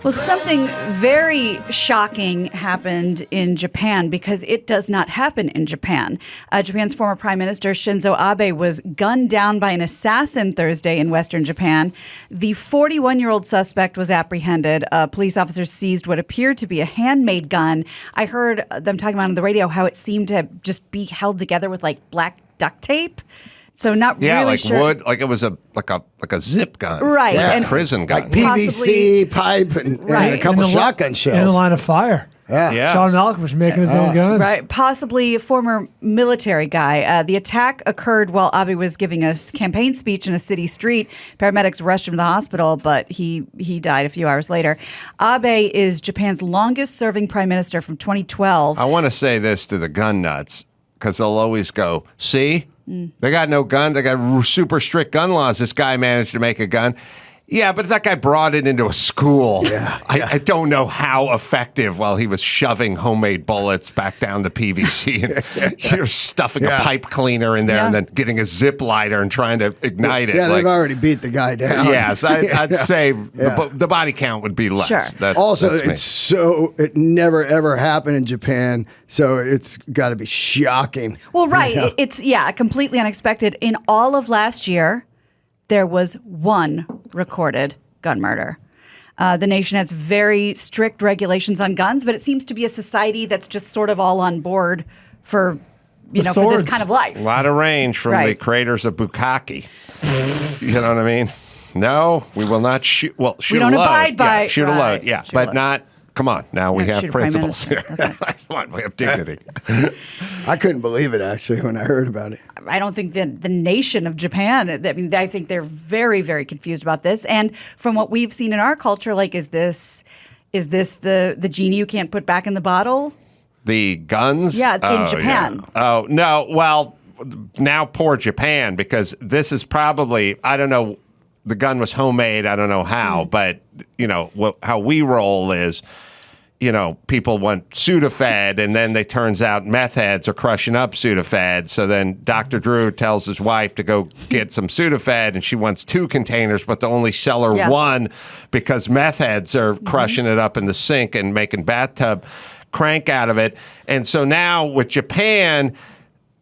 Well, something very shocking happened in Japan because it does not happen in Japan. Japan's former Prime Minister Shinzo Abe was gunned down by an assassin Thursday in western Japan. The 41-year-old suspect was apprehended. Police officers seized what appeared to be a handmade gun. I heard them talking about on the radio how it seemed to just be held together with like black duct tape. So not really like sure. wood, like it was a zip gun, Right, like and a prison gun, like PVC pipe and a couple shotgun shells in the line of fire. Yeah. John Malcolm was making his own gun. Right, possibly a former military guy. The attack occurred while Abe was giving a campaign speech in a city street. Paramedics rushed him to the hospital, but he died a few hours later. Abe is Japan's longest-serving prime minister from 2012. I want to say this to the gun nuts because they'll always go, see? They got no gun. They got super strict gun laws. This guy managed to make a gun. Yeah, but if that guy brought it into a school, I don't know how effective while he was shoving homemade bullets back down the PVC and you're stuffing a pipe cleaner in there and then getting a zip lighter and trying to ignite it. Yeah, they've already beat the guy down. Yes, I'd say the body count would be less. Sure. Also, it never ever happened in Japan, so it's got to be shocking. Well, right. It's completely unexpected. In all of last year, there was one recorded gun murder. The nation has very strict regulations on guns, but it seems to be a society that's just sort of all on board for for this kind of life. A lot of range from the creators of Bukkake. You know what I mean? No, we will not shoot. Well, shoot we don't a load. abide by shoot a load. Yeah, shoot but a load. not. Come on, now we have shoot a prime principles here. minister. That's Come on, we have dignity. I couldn't believe it actually when I heard about it. I don't think that the nation of Japan, I think they're very, very confused about this. And from what we've seen in our culture, like, is this the genie you can't put back in the bottle? The guns? Yeah, in Japan. Yeah. Oh, no. Well, now poor Japan, because this is probably, I don't know, the gun was homemade. I don't know how, but, how we roll is, people want Sudafed, and then it turns out meth heads are crushing up Sudafed. So then Dr. Drew tells his wife to go get some Sudafed, and she wants 2 containers, but to only sell her 1 because meth heads are crushing it up in the sink and making bathtub crank out of it. And so now with Japan,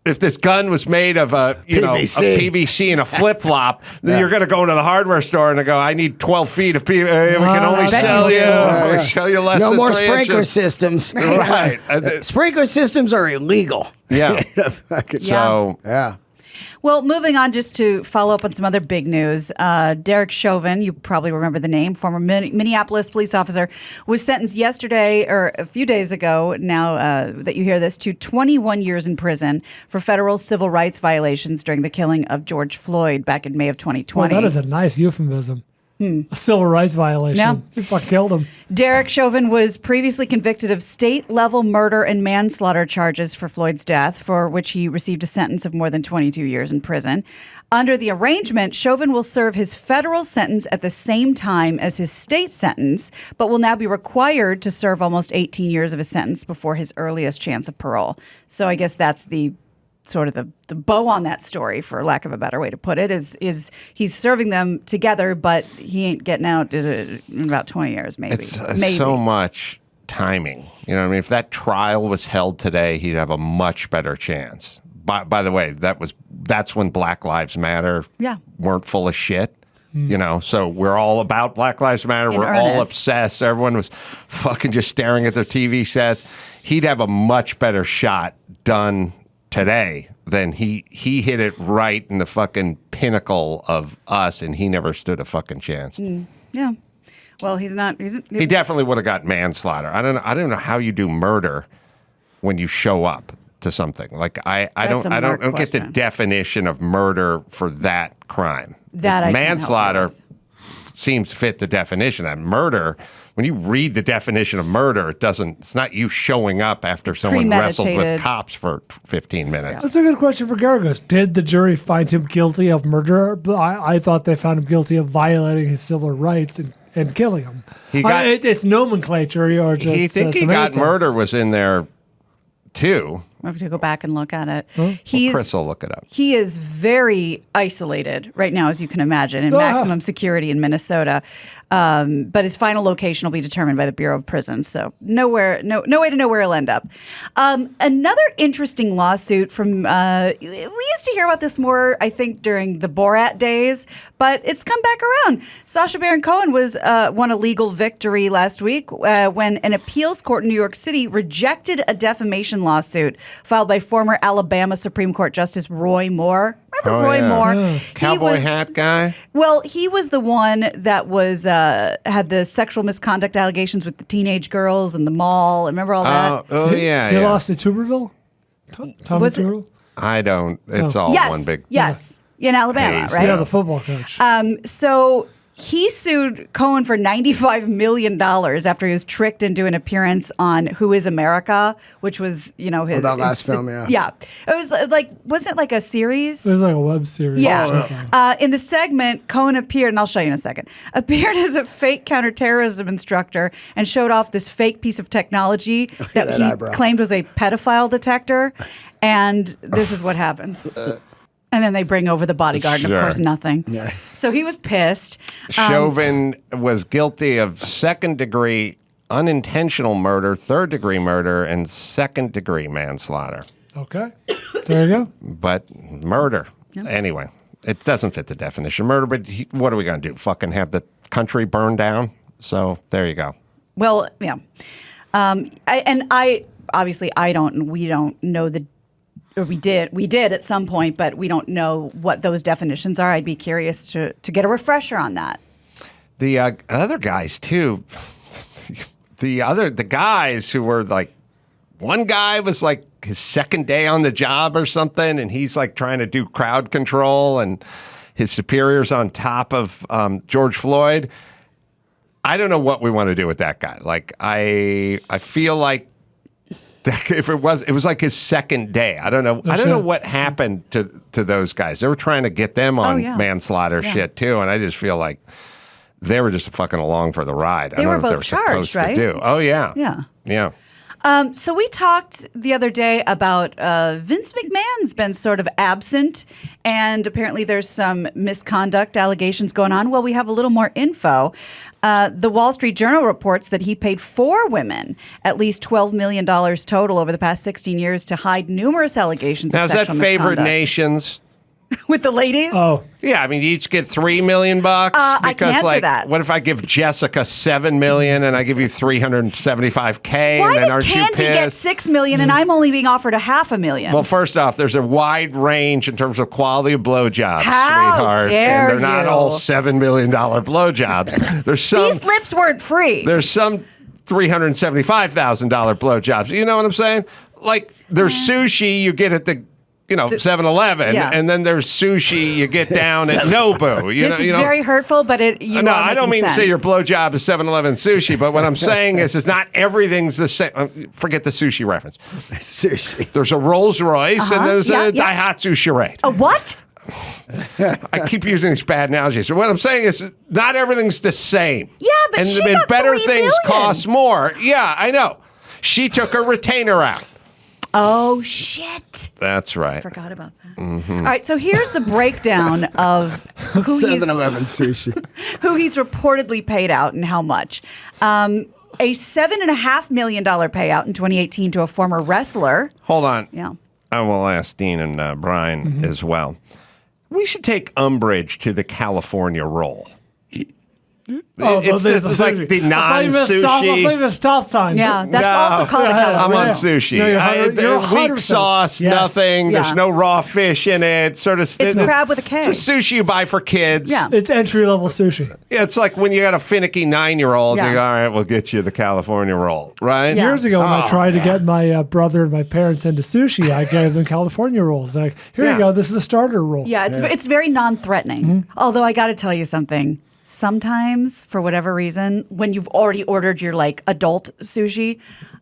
if this gun was made of a PVC and a flip flop, then you're going to go into the hardware store and go, I need 12 feet of PVC. We can only sell you. We sell you less no than more 3 sprinkler inches. systems. Right. Sprinkler systems are illegal. Yeah. So Well, moving on, just to follow up on some other big news, Derek Chauvin, you probably remember the name, former Minneapolis police officer, was sentenced yesterday or a few days ago, now that you hear this, to 21 years in prison for federal civil rights violations during the killing of George Floyd back in May of 2020. Well, that is a nice euphemism. A civil rights violation. Yeah. They fucking killed him. Derek Chauvin was previously convicted of state-level murder and manslaughter charges for Floyd's death, for which he received a sentence of more than 22 years in prison. Under the arrangement, Chauvin will serve his federal sentence at the same time as his state sentence, but will now be required to serve almost 18 years of his sentence before his earliest chance of parole. So I guess that's the sort of the bow on that story, for lack of a better way to put it, is he's serving them together, but he ain't getting out in about 20 years, maybe. it's maybe. so much timing. You know what I mean? If that trial was held today, he'd have a much better chance. By the way, that's when Black Lives Matter weren't full of shit. So we're all about Black Lives Matter. We're all obsessed. Everyone was fucking just staring at their TV sets. He'd have a much better shot done today than he hit it right in the fucking pinnacle of us, and he never stood a fucking chance. Yeah. Well, he's not. He definitely would have got manslaughter. I don't know how you do murder when you show up to something. Like I don't get the definition of murder for that crime. Manslaughter seems to fit the definition. That murder, when you read the definition of murder, it's not you showing up after someone wrestled with cops for 15 minutes. That's a good question for Garagos. Did the jury find him guilty of murder? I thought they found him guilty of violating his civil rights and killing him. It's nomenclature. Or he got murder was in there too. I have to go back and look at it. Chris will look it up. He is very isolated right now, as you can imagine, in maximum security in Minnesota. But his final location will be determined by the Bureau of Prisons. So no way to know where he'll end up. Another interesting lawsuit from we used to hear about this more, I think, during the Borat days, but it's come back around. Sacha Baron Cohen won a legal victory last week when an appeals court in New York City rejected a defamation lawsuit filed by former Alabama Supreme Court Justice Roy Moore. Remember Roy Moore? Yeah. Cowboy hat guy? Well, he was the one that was had the sexual misconduct allegations with the teenage girls in the mall. Remember all that? Yeah. He lost to Tuberville? Tommy Was it- Tuberville? I don't. It's all Yes. one big. Yes. In Alabama, Haze. right? Yeah, the football coach. So he sued Cohen for $95 million after he was tricked into an appearance on Who is America, which was, his... that last film, yeah. Yeah. It was wasn't it like a series? It was like a web series. Yeah. In the segment, Cohen appeared, and I'll show you in a second, appeared as a fake counterterrorism instructor and showed off this fake piece of technology that that he eyebrow. claimed was a pedophile detector. And this is what happened. And then they bring over the bodyguard, and of Sure. course, nothing. Yeah. So he was pissed. Chauvin was guilty of second-degree unintentional murder, third-degree murder, and second-degree manslaughter. Okay. There you go. But murder. Anyway, it doesn't fit the definition of murder, but what are we going to do? Fucking have the country burned down? So there you go. Well, yeah. I obviously, I don't, and we don't know or we did at some point, but we don't know what those definitions are. I'd be curious to get a refresher on that. The other guys, too. The guys who were like, one guy was like his second day on the job or something, and he's like trying to do crowd control, and his superior's on top of George Floyd. I don't know what we want to do with that guy. Like, I feel like if it was like his second day. I don't know. I don't know what happened to those guys. They were trying to get them on manslaughter shit too, and I just feel like they were just fucking along for the ride. They I were don't know what both they were charged, supposed right? to do. Oh yeah. Yeah. Yeah. So we talked the other day about Vince McMahon's been sort of absent, and apparently there's some misconduct allegations going on. Well, we have a little more info. The Wall Street Journal reports that he paid 4 women at least $12 million total over the past 16 years to hide numerous allegations Now, of is that sexual favorite misconduct. nations? With the ladies? Oh, Yeah, I mean, you each get $3 million. I can answer like, that. what if I give Jessica $7 million and I give you $375K? Why and then did aren't Candy you get pissed? $6 million and I'm only being offered $500,000? Well, first off, there's a wide range in terms of quality of blowjobs, How sweetheart. dare and they're not you. all $7 million blowjobs. There's some. These lips weren't free. There's some $375,000 blowjobs. You know what I'm saying? Like there's sushi you get at the 7-Eleven, Yeah. and then there's sushi you get down at Nobu. This is very hurtful, but you No, are I don't making mean to say sense. your blowjob is 7-Eleven sushi, but what I'm saying is not everything's the same. Forget the sushi reference. Sushi. There's a Rolls Royce and there's a Daihatsu Charade. A what? I keep using these bad analogies. So what I'm saying is not everything's the same. Yeah, but and she and got better $3 things million. cost more. Yeah, I know. She took her retainer out. Oh, shit. That's right. Forgot about that. All right, so here's the breakdown of who he's 7-Eleven sushi. who he's reportedly paid out and how much. A $7.5 million payout in 2018 to a former wrestler. Hold on. Yeah. I will ask Dean and Brian as well. We should take umbrage to the California roll. It's like the non-sushi. I thought you meant stop signs. Yeah, that's No. also called a I'm California. I'm on Yeah. sushi. No, you're Weak 100%. sauce, Yes. nothing. Yeah. There's no raw fish in it. Sort of. It's crab with a K. It's a sushi you buy for kids. Yeah. It's entry level sushi. Yeah, it's like when you got a finicky 9-year-old. Yeah. You go, all right, we'll get you the California roll, right? Yeah. Years ago, when I tried to get my brother and my parents into sushi, I gave them California rolls. Like, here Yeah. you go. This is a starter roll. Yeah, it's very non-threatening. Although I got to tell you something. Sometimes, for whatever reason, when you've already ordered your adult sushi,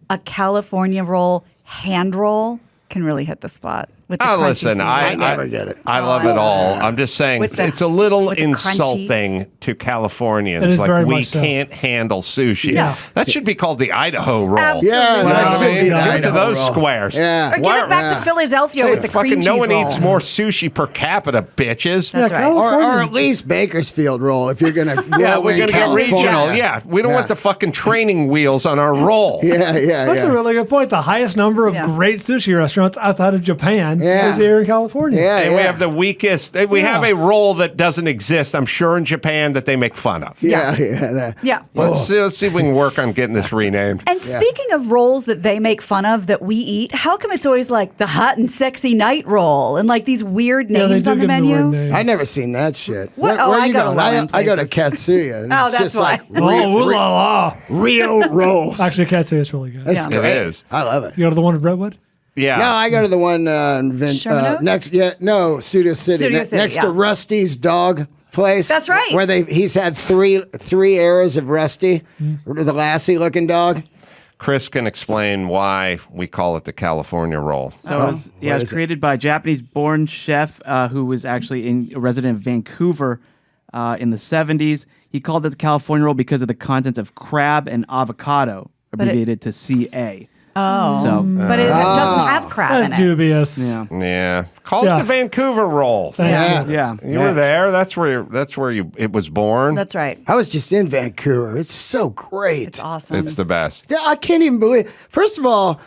a California roll, hand roll, can really hit the spot. with the crunchy listen, seasoning. I never get it. I love it all. I'm just saying With the- it's a little with the crunchy- insulting to It Californians. is very Like, we much so. can't handle sushi. Yeah. That should be called the Idaho roll. Absolutely. Yeah, You know that what I should mean? be the Give it to Idaho those roll. squares. Yeah. Or give Why- it back to Philadelphia Hey, with the cream fucking cheese no one roll. eats more sushi per capita, bitches. That's right. Or at least Bakersfield roll if you're going to Yeah, we're going to get regional. Yeah, we don't Yeah. want the fucking training wheels on our roll. Yeah. That's a really good point. The highest number of Yeah. great sushi restaurants outside of Japan Yeah. is here in California. Yeah, And we have the weakest. We have a roll that doesn't exist, I'm sure, in Japan that they make fun of. Yeah. Yeah. Let's see if we can work on getting this renamed. And speaking of rolls that they make fun of that we eat, how come it's always like the hot and sexy night roll and like these weird Yeah, they names do on the give them weird menu? names. I never seen that shit. What? Where Oh, are I you go to going? low-end I go to places. Katsuya. And Oh, it's that's just why. like Oh, ooh la la. real rolls. Actually, Katsuya is really good. That's Yeah. It great. is. I love it. You go to the one in Brentwood? Yeah. No, I go to the one Sherman Oaks? next. Yeah, no, Studio City, Studio City, next to yeah. Rusty's dog place. That's right. Where he's had three eras of Rusty, the Lassie looking dog. Chris can explain why we call it the California roll. So it was, it was created by a Japanese-born chef who was actually a resident of Vancouver in the 70s. He called it the California roll because of the contents of crab and avocado, abbreviated to CA. Oh. So, But it doesn't have crab in That's it. dubious. yeah. Yeah. Call Yeah. it the Vancouver roll. Thank you. Yeah. You were there. That's where it was born. That's right. I was just in Vancouver. It's so great. It's awesome. It's the best. Yeah, I can't even believe. First of all,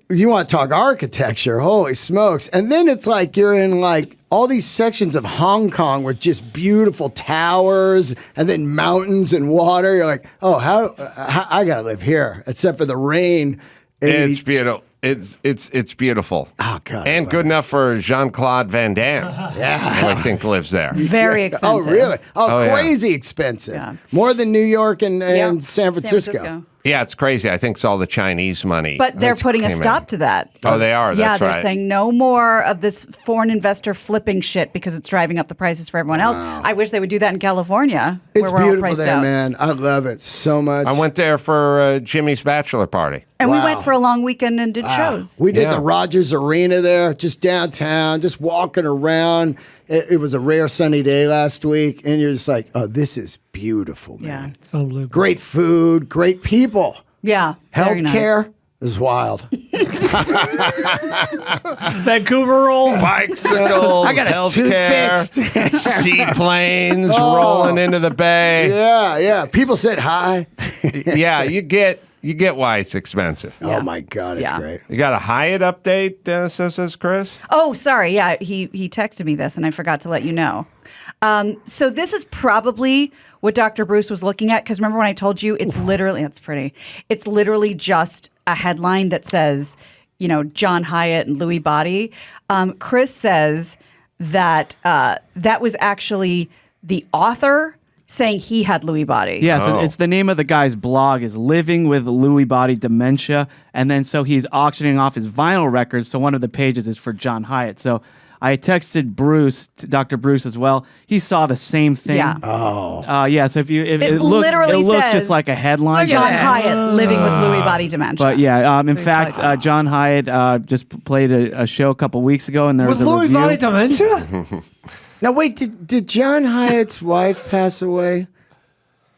you want to talk architecture? Holy smokes! And then it's like you're in like all these sections of Hong Kong with just beautiful towers and then mountains and water. You're like, oh, how I gotta live here, except for the rain. It's beautiful. It's beautiful. Oh, God, I And love good enough for Jean-Claude Van Damme. Who I think lives there. Very Oh, expensive. really? Oh, yeah. Crazy expensive. Yeah. More than New York and Yeah. San Francisco. Yeah, it's crazy. I think it's all the Chinese money. But they're putting a came in. stop to that. Oh, they are? Yeah, That's they're right. saying no more of this foreign investor flipping shit because it's driving up the prices for everyone else. I wish they would do that in California. It's where we're all beautiful priced there, out. man. I love it so much. I went there for Jimmy's bachelor party. And we Wow. went for a long weekend and did shows. We did Yeah. the Rogers Arena there, just downtown, just walking around. It was a rare sunny day last week, and you're just like, oh, this is beautiful, Yeah. man. It's unbelievable. Great food, great people. Yeah. very nice. Healthcare is wild. Vancouver roll. Bicycles, I got a tooth healthcare, fixed. seaplanes rolling into the bay. Yeah. People said hi. Yeah, you get why it's expensive. Oh my God, it's Yeah. great. You got a Hyatt update, so says Chris? Oh, sorry. Yeah, he texted me this, and I forgot to let you know. So this is probably what Dr. Bruce was looking at, because remember when I told you it's literally just a headline that says, John Hyatt and Louis Body. Chris says that that was actually the author saying he had Louis Body. Yeah, so Oh. it's the name of the guy's blog is Living with Lewy Body Dementia. And then so he's auctioning off his vinyl records. So one of the pages is for John Hyatt. So I texted Bruce, Dr. Bruce as well. He saw the same thing. Yeah. Yeah, so if It it looks literally just says, like a headline. John Hyatt living with Lewy Body dementia. But yeah, in he's fact, probably- John Hyatt just played a show a couple weeks ago, and there was With a Louis review. Body dementia? Now wait, did John Hyatt's wife pass away?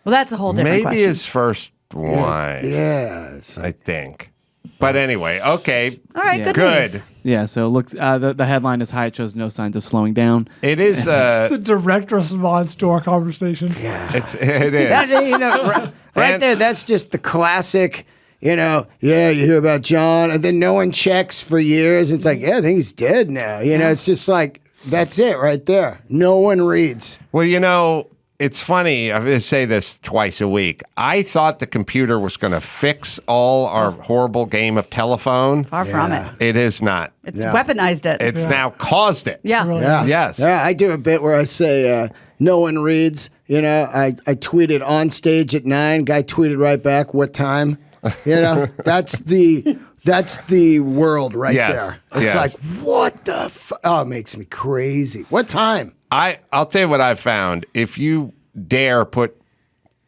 Well, that's a whole different Maybe question. his first wife, Yes. I think. But anyway, okay. All right, Yeah. good news. Good. Yeah, so it looks the headline is Hyatt shows no signs of slowing down. It is. It's a direct response to our conversation. It is. That, right And- there, that's just the classic, you hear about John, and then no one checks for years. It's like, I think he's dead now. It's just like, that's it right there. No one reads. Well, it's funny. I always say this twice a week. I thought the computer was going to fix all our horrible game of telephone. Far from it. It is not. It's Yeah. weaponized it. It's now caused it. yeah. Really? Yeah. Yes. Yeah, I do a bit where I say, no one reads. I tweeted on stage at 9. Guy tweeted right back, what time? That's the world right Yes. there. It's Yes. like, what the oh, it makes me crazy. What time? I'll tell you what I've found. If you dare put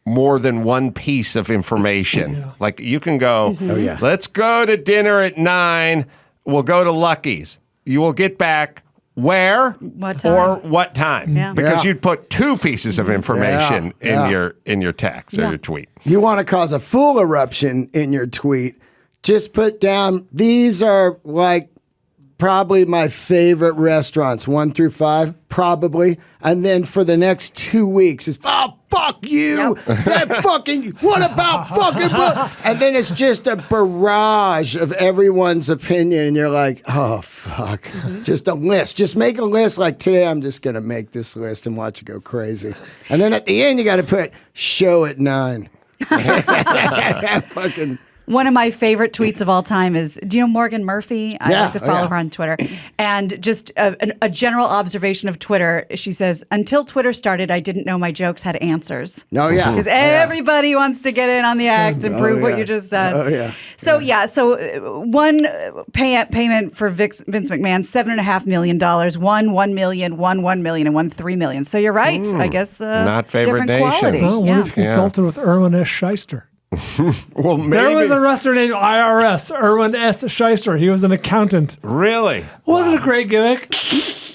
more than one piece of information, like you can go, yeah. let's go to dinner at 9. We'll go to Lucky's. you will get back where What time? or what time. Yeah. Because Yeah. you'd put two pieces of information in your text or Yeah. your tweet. You want to cause a full eruption in your tweet, just put down, these are like probably my favorite restaurants, 1 through 5, probably. And then for the next 2 weeks, it's, oh, fuck you. That fucking, what about fucking, and then it's just a barrage of everyone's opinion. And you're like, oh, fuck. Just a list. Just make a list. Like today, I'm just going to make this list and watch it go crazy. And then at the end, you got to put show at 9. Fucking. One of my favorite tweets of all time is, do you know Morgan Murphy? I Yeah. like to follow Oh, yeah. her on Twitter. And just a general observation of Twitter, she says, until Twitter started, I didn't know my jokes had answers. Oh, yeah. Because everybody wants to get in on the act and prove what yeah. you just said. Oh, yeah. So one payment for Vince McMahon, $7.5 million, one $1 million, one $1 million, and one $3 million. So you're right. I guess Not favorite different nations. quality. Well, what Yeah. if you consulted with Erwin S. Shyster? Well, maybe. There was a wrestler named IRS, Erwin S. Shyster. He was an accountant. Really? Wasn't a great gimmick.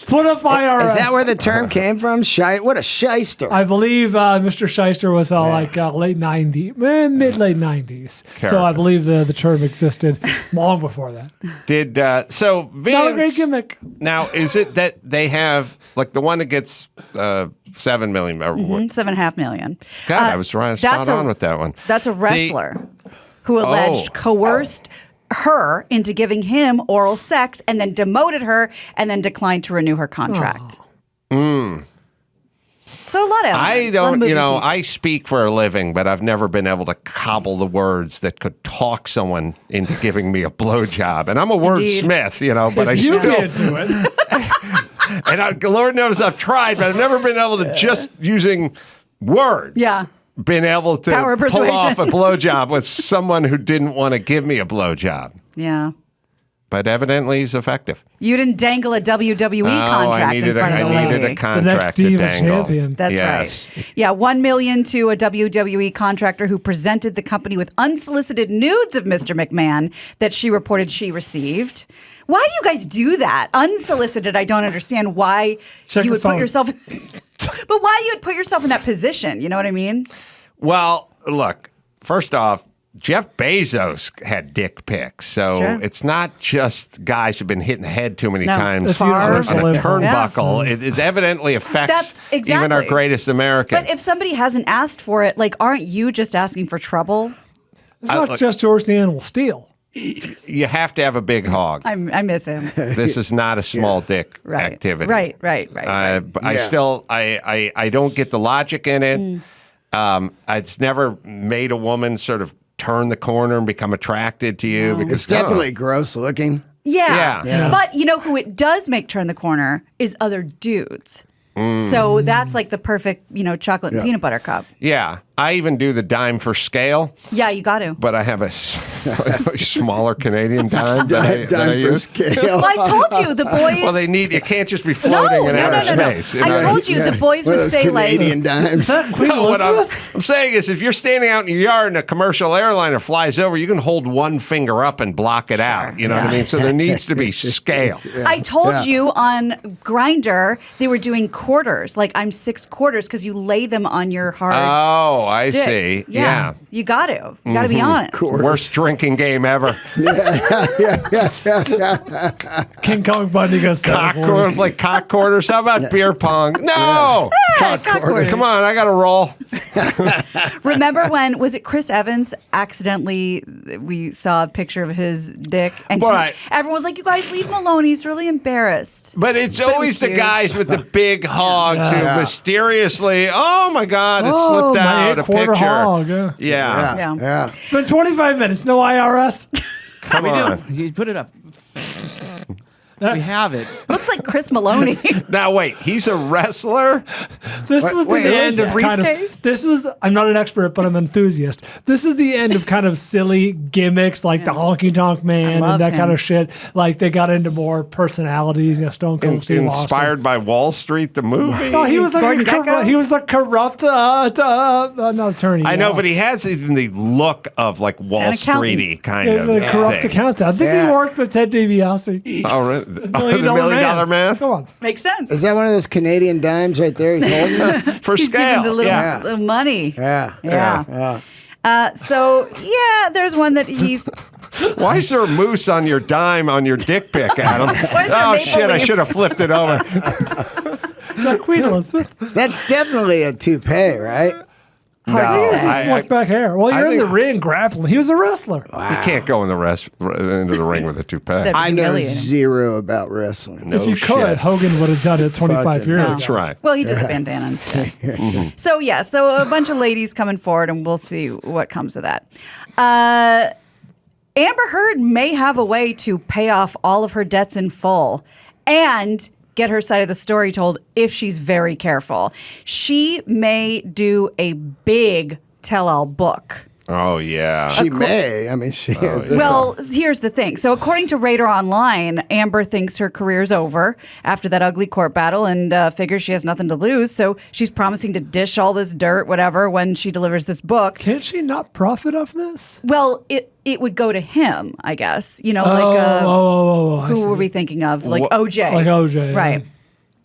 Put up IRS. Is that where the term came from? What a shyster. I believe Mr. Shyster was late 90s, mid-late 90s. So Character. I believe the term existed long before that. Did so Vince? Not a great gimmick. Now, is it that they have like the one that gets 7 million? Or what? $7.5 million. God, I was right spot on with that one. That's a wrestler who alleged coerced her into giving him oral sex and then demoted her and then declined to renew her contract. So a lot of I elements, a lot of don't, moving I pieces. speak for a living, but I've never been able to cobble the words that could talk someone into giving me a blowjob. And I'm a wordsmith, but I You still, can't do it. and Lord knows I've tried, but I've never been able to just using words. Yeah. Been able to Power of pull persuasion. off a blowjob with someone who didn't want to give me a blowjob. Yeah. But evidently he's effective. You didn't dangle a WWE contract in front of the I needed lady. a contract to Diva dangle. champion. That's Yes. right. Yeah, $1 million to a WWE contractor who presented the company with unsolicited nudes of Mr. McMahon that she reported she received. Why do you guys do that? Unsolicited, I don't understand why Check you your would put phone. yourself but why you would put yourself in that position, you know what I mean? Well, look, first off, Jeff Bezos had dick pics. So Sure. it's not just guys who've been hit in the head too many No. times It's on universal a influence. turnbuckle. It evidently affects That's even our exactly. greatest American. But if somebody hasn't asked for it, like aren't you just asking for trouble? It's not look- just George the Animal Steel. You have to have a big hog. I miss him. This is not a small dick Right. activity. Right. But I Yeah. still, I don't get the logic in it. It's never made a woman sort of turn the corner and become attracted to you. Because It's definitely gross looking. Yeah. Yeah. But you know who it does make turn the corner is other dudes. So that's like the perfect, chocolate and peanut butter cup. Yeah, I even do the dime for scale, Yeah, you got to. but I have a smaller Canadian dime that I Dime for use. scale. Well, I told you the boys. Well, you can't just be no, floating in no, outer no, no, no. space. I told you the boys One of would those say Canadian dimes. Queen No, what Elizabeth? I'm saying is, if you're standing out in your yard and a commercial airliner flies over, you can hold one finger up and block it out. You know what I mean? So there needs to be scale. I told Yeah. you on Grindr they were doing quarters. Like I'm 6 quarters because you lay them on your hard Oh, I dick. see. Yeah. Yeah. You got to. You got to be honest. Worst drinking game ever. King Kong Bundy goes Cock quarters, like cock quarters. How about beer pong? No. Cock quarters. Come on, I got to roll. Remember when was it Chris Evans accidentally we saw a picture of his dick and Right. everyone was like, "You guys leave him alone. He's really embarrassed." But it's But it always was the huge. guys with the big hogs Yeah. who mysteriously, oh my God, it Oh, slipped my out a 8-quarter picture. hog. Yeah. Yeah. Yeah. It's been 25 minutes. No IRS. Come on. You put it up. We have it. Looks like Chris Maloney. Now wait, he's a wrestler? This was wait, the who end is of that? kind of. Briefcase? This was. I'm not an expert, but I'm an enthusiast. This is the end of kind of silly gimmicks like the honky tonk man love and that him. kind of shit. Like they got into more personalities. Stone Cold Steve Inspired by Wall Street, the movie? No, he was like Gordon Gekko? he was a corrupt not attorney. I know, but he has even the look of like Wall An accountant. Streety kind He of was a corrupt thing. accountant. I think Yeah. he worked with Ted DiBiase. Oh, really? The $1 million man? Come on. Makes sense. Is that one of those Canadian dimes right there? He's holding it. For He's scale. giving the little money. Yeah. Yeah. So yeah, there's one that he's. Why is there a moose on your dime on your dick pic, Adam? Why is there Oh maple shit! I leaves? should have flipped it over. Is that Queen Elizabeth? That's definitely a toupee, right? Hard to No, say. This is slick back hair. Well, you're in the think- ring grappling. He was a wrestler. You can't go into the ring with a toupee. That'd I know humiliating. zero about wrestling. No If you shit. could, Hogan would have done it 25 Fucking years no. ago. That's right. Well, he did the bandana instead. So yeah, so a bunch of ladies coming forward, and we'll see what comes of that. Amber Heard may have a way to pay off all of her debts in full and get her side of the story told if she's very careful. She may do a big tell-all book. Oh yeah. She may. I mean, she. Well, here's the thing. So, according to Radar Online, Amber thinks her career's over after that ugly court battle and figures she has nothing to lose. So, she's promising to dish all this dirt, whatever, when she delivers this book. Can't she not profit off this? Well, it would go to him, I guess. You know, I who see. were we thinking of? Like OJ. Like OJ, yeah. Right.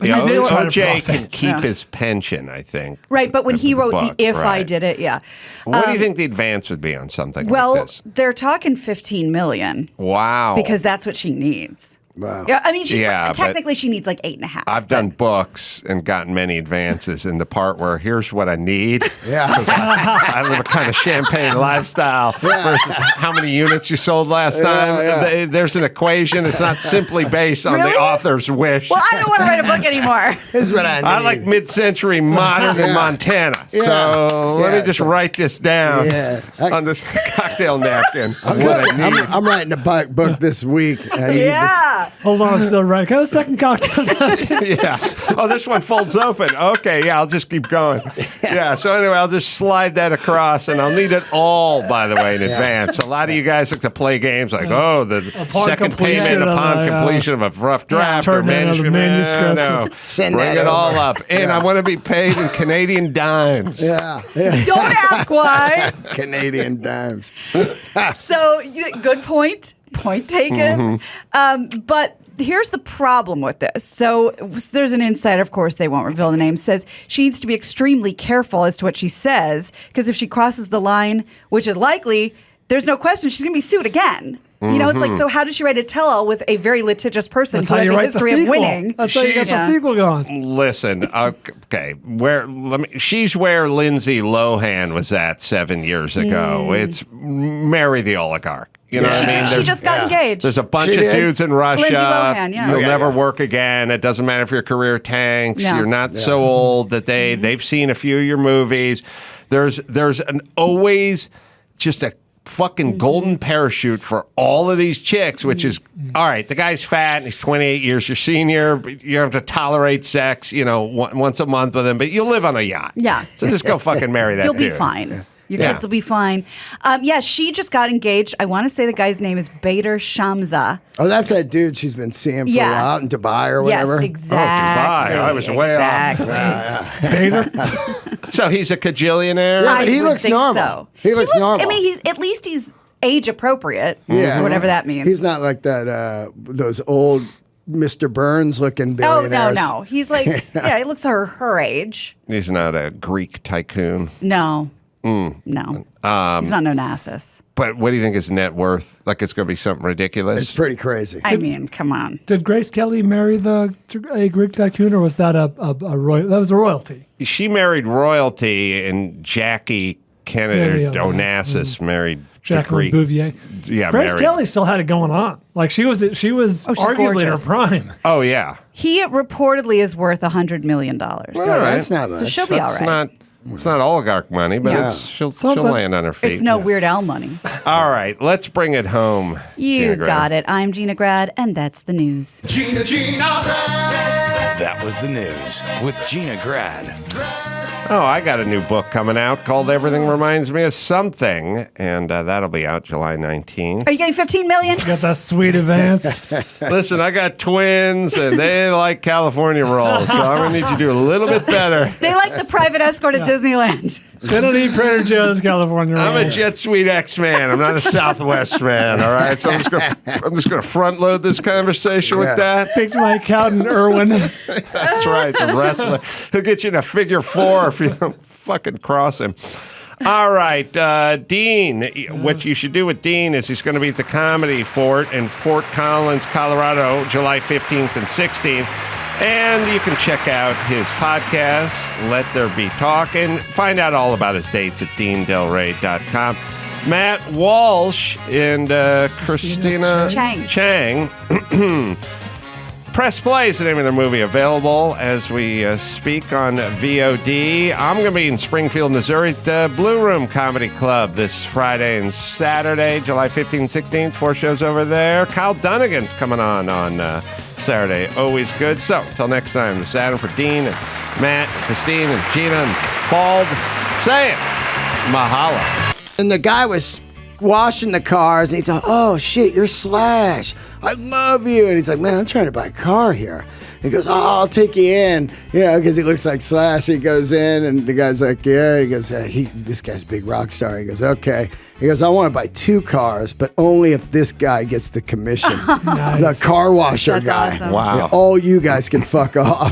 Yeah, He did try to OJ profit. can keep Yeah. his pension, I think. Right. But when he wrote book, the If I right. Did It, yeah. What do you think the advance would be on something Well, like this? they're talking $15 million Wow. because that's what she needs. Wow. Yeah, I mean, Yeah, technically she needs like 8.5. I've done books and gotten many advances in the part where here's what I need. Yeah. I live a kind of champagne lifestyle versus how many units you sold last time. yeah. There's an equation. It's not simply based on Really? the author's wish. Well, I don't want to write a book anymore. Here's what I need. I like mid-century modern in Yeah. Montana. Yeah. So let me Yeah, just so- write this down Yeah. on this cocktail napkin. What I need. I'm writing a book this week. I need this. Yeah. Hold on, I'm still right. Can I have a second cocktail? Yeah. Oh, this one folds open. Okay, yeah, I'll just keep going. Yeah, so anyway, I'll just slide that across, and I'll need it all, by the way, in advance. A lot of you guys like to play games like, the Upon second completion payment of upon a, completion of a rough draft or turn in of the manuscript. manuscript. Send Bring that it all over. up. And I want to be paid in Canadian dimes. Yeah. Don't ask why. Canadian dimes. So, good point. Point taken. But here's the problem with this. So there's an insider, of course, they won't reveal the name, says she needs to be extremely careful as to what she says, because if she crosses the line, which is likely, there's no question she's going to be sued again. You know, it's like, so how does she write a tell-all with a very litigious person That's who how has you a write the history of sequel. winning? That's how you got the Yeah. sequel going. Listen, okay, she's where Lindsay Lohan was at 7 years ago. It's marry the oligarch. You know what I mean? She just got engaged. There's a bunch She of did? dudes in Russia. Lindsay Lohan, yeah. You'll Yeah, never yeah. work again. It doesn't matter if your career tanks. Yeah. You're not so old that they've seen a few of your movies. There's an always just a fucking golden parachute for all of these chicks, which is all right. The guy's fat and he's 28 years your senior. But you have to tolerate sex, once a month with him, but you live on a yacht. Yeah. So just go fucking marry that You'll be dude. fine. Your Yeah. kids will be fine. She just got engaged. I want to say the guy's name is Bader Shamsa. Oh, that's that dude she's been seeing for a Yeah. while out in Dubai or Yes, whatever. exactly. I was way off. Exactly. So he's a cajillionaire. Yeah, but he would looks think normal. So. He looks normal. I mean, he's age appropriate. Yeah. Whatever that means. He's not like that. Those old Mr. Burns looking Oh billionaires. no. He's like he looks her age. He's not a Greek tycoon. No. No. He's not Onassis. But what do you think his net worth? Like it's going to be something ridiculous? It's pretty crazy. I mean, come on. Did Grace Kelly marry a Greek tycoon, or was that a royal? That was a royalty. She married royalty, and Jackie Kennedy Yeah, Onassis married the Jacqueline Greek. Bouvier. Yeah, Grace married. Kelly still had it going on. Like she was arguably gorgeous. in her prime. Oh yeah. He reportedly is worth $100 million. Well, that's not much. So she'll be all That's right. it's not oligarch money, but Yeah. she'll Something. land on her feet. It's no Weird Al money. All right, let's bring it home. You Gina Grad. got it. I'm Gina Grad, and that's the news. Gina Grad. That was the news with Gina Grad. Oh, I got a new book coming out called Everything Reminds Me of Something, and that'll be out July 19th. Are you getting $15 million? Got that sweet advance. Listen, I got twins, and they like California rolls, so I'm going to need you to do a little bit better. They like the private escort at Disneyland. They don't eat Trader Joe's California rolls. I'm a Jet Suite X man. I'm not a Southwest man. All right, so I'm just gonna front load this conversation with that. Speak to my accountant, Irwin. That's right, the wrestler. He'll get you in a figure 4 if you don't fucking cross him. All right, Dean. What you should do with Dean is he's going to be at the Comedy Fort in Fort Collins, Colorado, July 15th and 16th. And you can check out his podcast, Let There Be Talk, and find out all about his dates at deandelray.com. Matt Walsh and Christina Chang. Press Play is the name of their movie, available as we speak on VOD. I'm going to be in Springfield, Missouri at the Blue Room Comedy Club this Friday and Saturday, July 15th and 16th. 4 shows over there. Kyle Dunnigan's coming on Saturday. Always good. So, until next time, this is Adam for Dean and Matt, and Christine, and Gina, and Bald saying mahalo. And the guy was washing the cars, and he's like, "Oh shit, you're Slash. I love you." And he's like, "Man, I'm trying to buy a car here." He goes, "Oh, I'll take you in," because he looks like Slash. He goes in, and the guy's like, "Yeah." He goes, "This guy's a big rock star." He goes, "Okay." He goes, "I want to buy 2 cars, but only if this guy gets the commission." Nice. The car washer That's guy. awesome. Wow. Yeah, all you guys can fuck off.